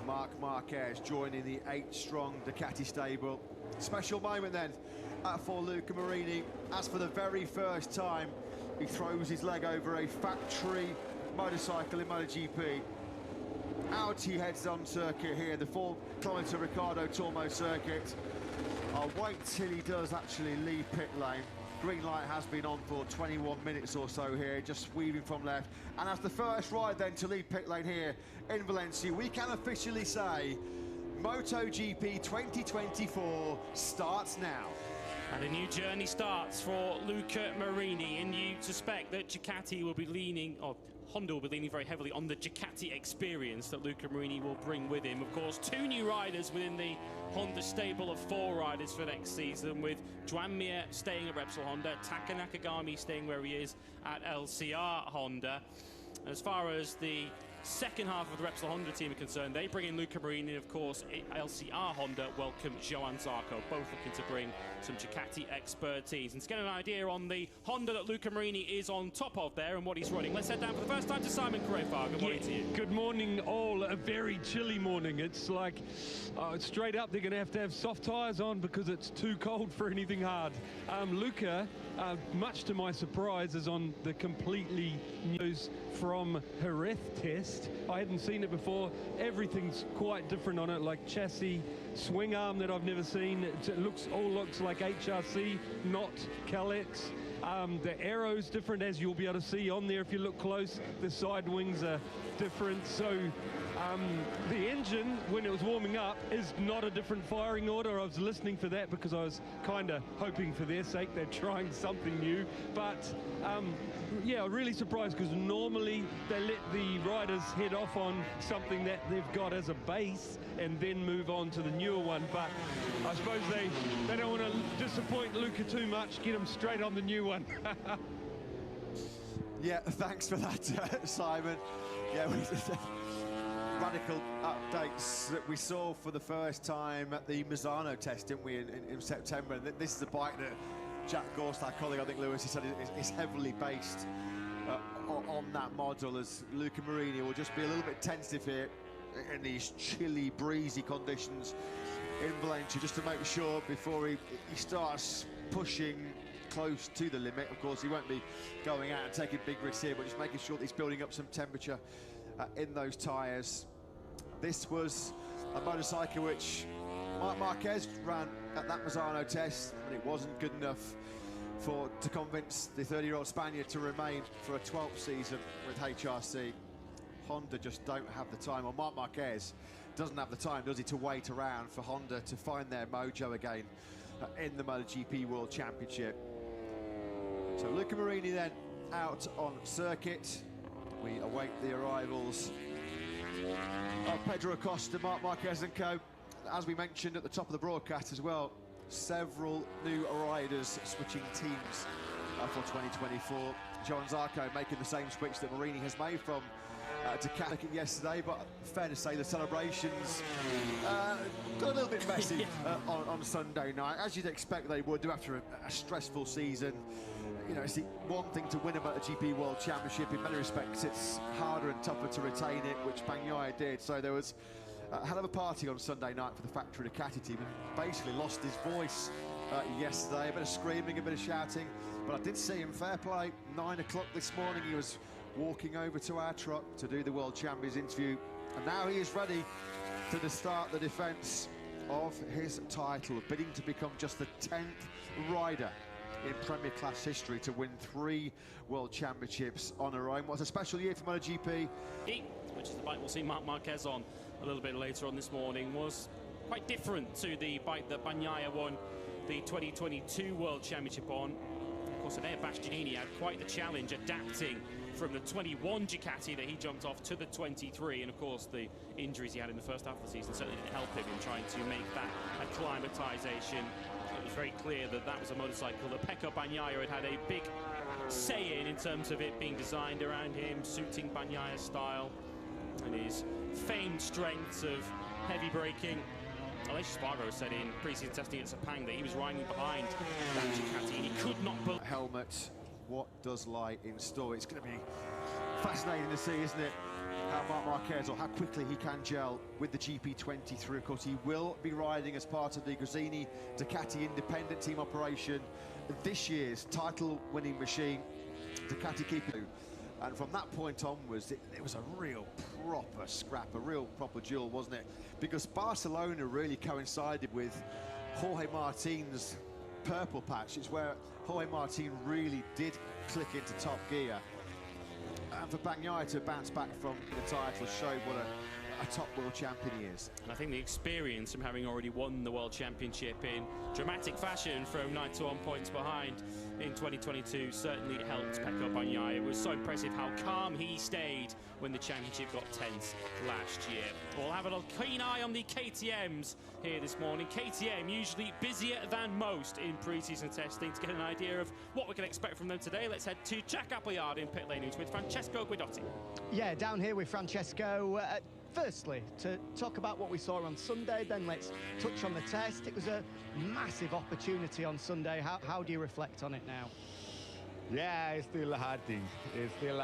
Marc Marquez joining the 8-strong Ducati stable. Special moment then for Luca Marini, as for the very first time he throws his leg over a factory motorcycle in MotoGP. Out he heads on circuit here, the 4-kilometre Ricardo Tormo circuit. I'll wait till he does actually leave pit lane. Green light has been on for 21 minutes or so here, just weaving from left. And as the first ride then to leave pit lane here in Valencia, we can officially say MotoGP 2024 starts now. And a new journey starts for Luca Marini, and you suspect that Ducati will be leaning, or Honda will be leaning very heavily on the Ducati experience that Luca Marini will bring with him. Of course, 2 new riders within the Honda stable of 4 riders for next season, with Joan Mir staying at Repsol Honda, Taka Nakagami staying where he is at LCR Honda. As far as the second half of the Repsol Honda team are concerned, they bring in Luca Marini, and of course LCR Honda welcome Johann Zarco, both looking to bring some Ducati expertise. And to get an idea on the Honda that Luca Marini is on top of there and what he's running, let's head down for the first time to Simon Crayfar. Good morning to you. Good morning all. A very chilly morning. It's like straight up they're going to have soft tyres on because it's too cold for anything hard. Luca, much to my surprise, is on the completely news from Jerez test. I hadn't seen it before. Everything's quite different on it, like chassis, swing arm that I've never seen. It all looks like HRC, not Kalex. The aero's different, as you'll be able to see on there if you look close. The side wings are different. So the engine, when it was warming up, is not a different firing order. I was listening for that because I was kind of hoping for their sake they're trying something new. But yeah, really surprised, because normally they let the riders head off on something that they've got as a base and then move on to the newer one. But I suppose they don't want to disappoint Luca too much, get him straight on the new one. Yeah, thanks for that, Simon. Yeah, radical updates that we saw for the first time at the Misano test, didn't we, in September? And this is a bike that Jack Gorst, our colleague, I think Lewis, he said is heavily based on that model, as Luca Marini will just be a little bit tentative here in these chilly, breezy conditions in Valencia, just to make sure before he starts pushing close to the limit. Of course, he won't be going out and taking big risks here, but just making sure that he's building up some temperature in those tyres. This was a motorcycle which Marc Marquez ran at that Misano test, and it wasn't good enough to convince the 30-year-old Spaniard to remain for a 12th season with HRC. Honda just don't have the time, or Marc Marquez doesn't have the time, does he, to wait around for Honda to find their mojo again in the MotoGP World Championship. So Luca Marini then out on circuit. We await the arrivals of Pedro Acosta, Marc Marquez and co. As we mentioned at the top of the broadcast as well, several new riders switching teams for 2024. Johann Zarco making the same switch that Marini has made from Ducati yesterday, but fair to say the celebrations got a little bit messy on Sunday night, as you'd expect they would do after a stressful season. You know, it's the one thing to win a MotoGP World Championship. In many respects, it's harder and tougher to retain it, which Bagnaia did. So there was a hell of a party on Sunday night for the factory Ducati team, and basically lost his voice yesterday. A bit of screaming, a bit of shouting, but I did see him, fair play. 9 o'clock this morning, he was walking over to our truck to do the World Champions interview, and now he is ready to start the defence of his title, bidding to become just the 10th rider in Premier Class history to win 3 World Championships on her own. What's a special year for MotoGP? Which is the bike we'll see Marc Marquez on a little bit later on this morning, was quite different to the bike that Bagnaia won the 2022 World Championship on. Of course, Enea Bastianini had quite the challenge adapting from the 21 Ducati that he jumped off to the 23, and of course the injuries he had in the first half of the season certainly didn't help him in trying to make that acclimatization. It was very clear that that was a motorcycle that Pecco Bagnaia had a big say in terms of it being designed around him, suiting Bagnaia's style and his famed strengths of heavy braking. Aleix Spargo said in pre-season testing at Sepang that he was riding behind that Ducati and he could not believe. Helmet, what does lie in store? It's going to be fascinating to see, isn't it? how Marc Marquez, or how quickly he can gel with the GP23. Of course, he will be riding as part of the Gresini Ducati independent team operation, this year's title-winning machine, Ducati keeping. And from that point onwards, it was a real proper scrap, a real proper duel, wasn't it? Because Barcelona really coincided with Jorge Martin's purple patch. It's where Jorge Martin really did click into top gear. And for Bagnaia to bounce back from the title showed what a top world champion he is. And I think the experience from having already won the World Championship in dramatic fashion from 91 points behind in 2022 certainly helped Pecco Bagnaia. It was so impressive how calm he stayed when the championship got tense last year. We'll have a keen eye on the KTMs here this morning. KTM usually busier than most in pre-season testing. To get an idea of what we can expect from them today, let's head to Jack Appleyard in pit lane news with Francesco Guidotti. Yeah, down here with Francesco. Firstly, to talk about what we saw on Sunday, then let's touch on the test. It was a massive opportunity on Sunday. How do you reflect on it now? Yeah, it's still hurting. It's still